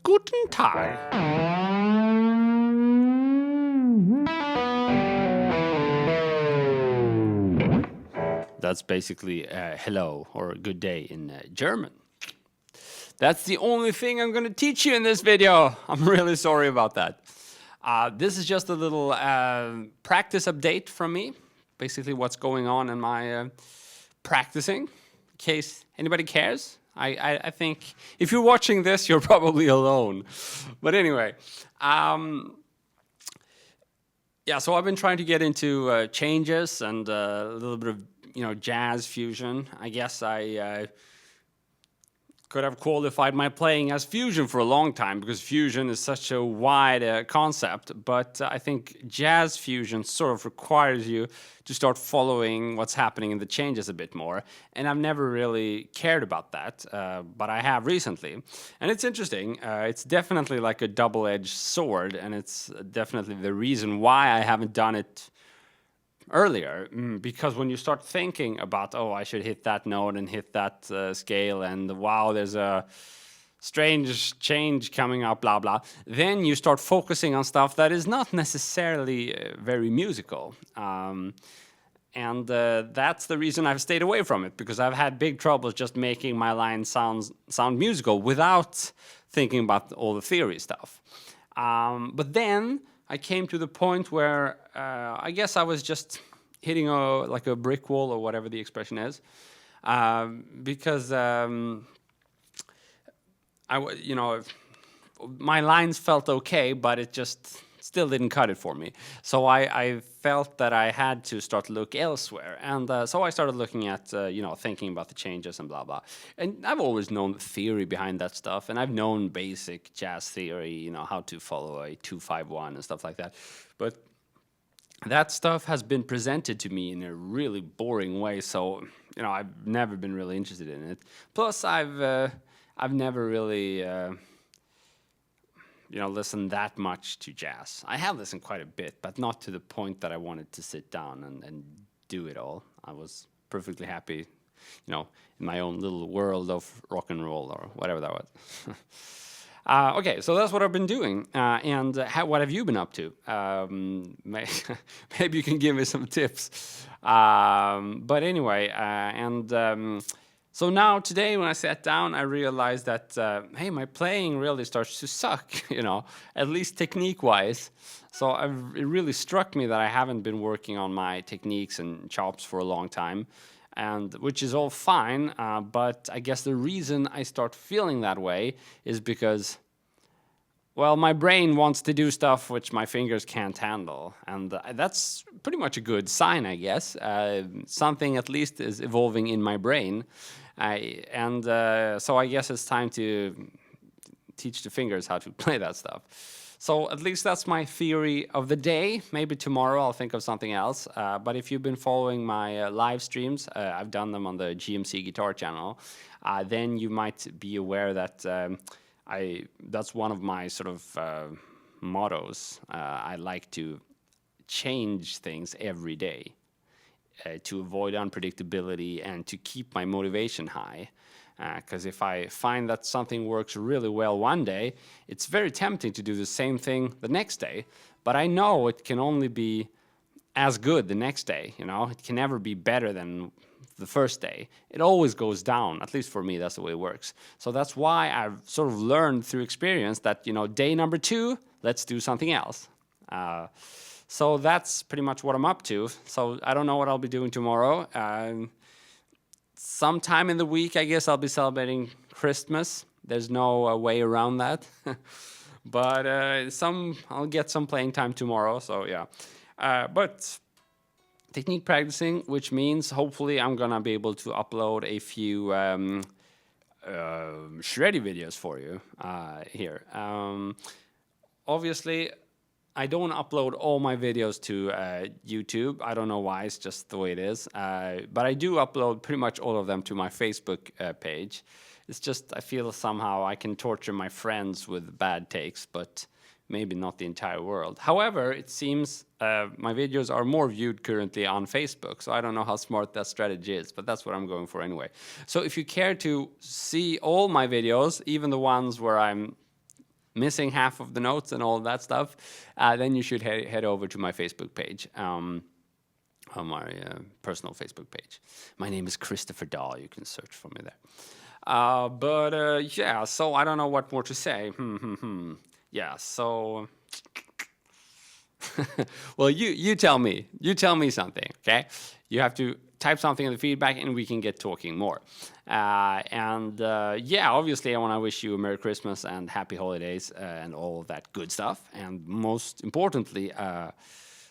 Guten Tag. That's basically hello or good day in German. That's the only thing I'm going to teach you in this video. I'm really sorry about that. This is just a little practice update from me. Basically what's going on in my practicing, in case anybody cares. I think if you're watching this, you're probably alone. But anyway, yeah, so I've been trying to get into changes and a little bit of, jazz fusion. I guess I could have qualified my playing as fusion for a long time because fusion is such a wide concept. But I think jazz fusion sort of requires you to start following what's happening in the changes a bit more. And I've never really cared about that, but I have recently. And it's interesting. It's definitely like a double-edged sword, and it's definitely the reason why I haven't done it earlier, because when you start thinking about, oh, I should hit that note and hit that scale, and wow, there's a strange change coming up, blah, blah, then you start focusing on stuff that is not necessarily very musical. And that's the reason I've stayed away from it, because I've had big troubles just making my lines sound musical without thinking about all the theory stuff. But then I came to the point where I guess I was just hitting like a brick wall, or whatever the expression is, because my lines felt okay, but it just still didn't cut it for me. So I felt that I had to start to look elsewhere, and so I started looking at thinking about the changes and blah blah. And I've always known the theory behind that stuff, and I've known basic jazz theory, how to follow a 2-5-1 and stuff like that. But that stuff has been presented to me in a really boring way, so I've never been really interested in it. Plus, I've never really listen that much to jazz. I have listened quite a bit, but not to the point that I wanted to sit down and do it all. I was perfectly happy, in my own little world of rock and roll or whatever that was. Okay, so that's what I've been doing. And what have you been up to? Maybe you can give me some tips. But anyway, so now today when I sat down, I realized that, hey, my playing really starts to suck, at least technique-wise. So it really struck me that I haven't been working on my techniques and chops for a long time, and which is all fine. But I guess the reason I start feeling that way is because, well, my brain wants to do stuff which my fingers can't handle, and that's pretty much a good sign, I guess. Something at least is evolving in my brain. So I guess it's time to teach the fingers how to play that stuff. So at least that's my theory of the day. Maybe tomorrow I'll think of something else. But if you've been following my live streams, I've done them on the GMC Guitar channel, then you might be aware that that's one of my sort of mottos. I like to change things every day. To avoid unpredictability and to keep my motivation high. Because if I find that something works really well one day, it's very tempting to do the same thing the next day. But I know it can only be as good the next day. It can never be better than the first day. It always goes down. At least for me, that's the way it works. So that's why I've sort of learned through experience that, day number 2, let's do something else. So that's pretty much what I'm up to. So I don't know what I'll be doing tomorrow. Sometime in the week, I guess I'll be celebrating Christmas. There's no way around that. But I'll get some playing time tomorrow. So yeah. But technique practicing, which means hopefully I'm gonna be able to upload a few shreddy videos for you here. Obviously, I don't upload all my videos to YouTube. I don't know why, it's just the way it is. But I do upload pretty much all of them to my Facebook page. It's just I feel somehow I can torture my friends with bad takes, but maybe not the entire world. However, it seems my videos are more viewed currently on Facebook, so I don't know how smart that strategy is, but that's what I'm going for anyway. So if you care to see all my videos, even the ones where I'm missing half of the notes and all of that stuff, then you should head over to my Facebook page, on my personal Facebook page. My name is Christopher Dahl. You can search for me there. Yeah, so I don't know what more to say. Yeah, so... Well, you tell me. You tell me something, okay? You have to type something in the feedback and we can get talking more. Yeah, obviously I want to wish you a Merry Christmas and Happy Holidays and all of that good stuff. And most importantly,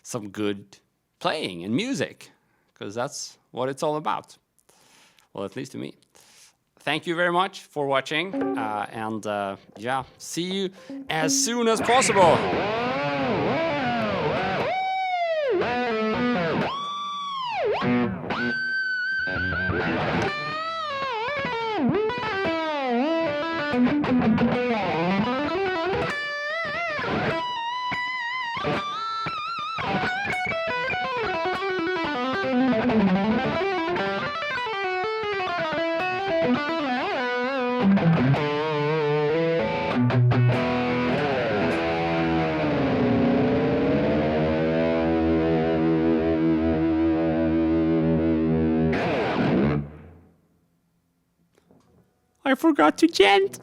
some good playing and music, because that's what it's all about. Well, at least to me. Thank you very much for watching. Yeah, see you as soon as possible. I forgot to chant.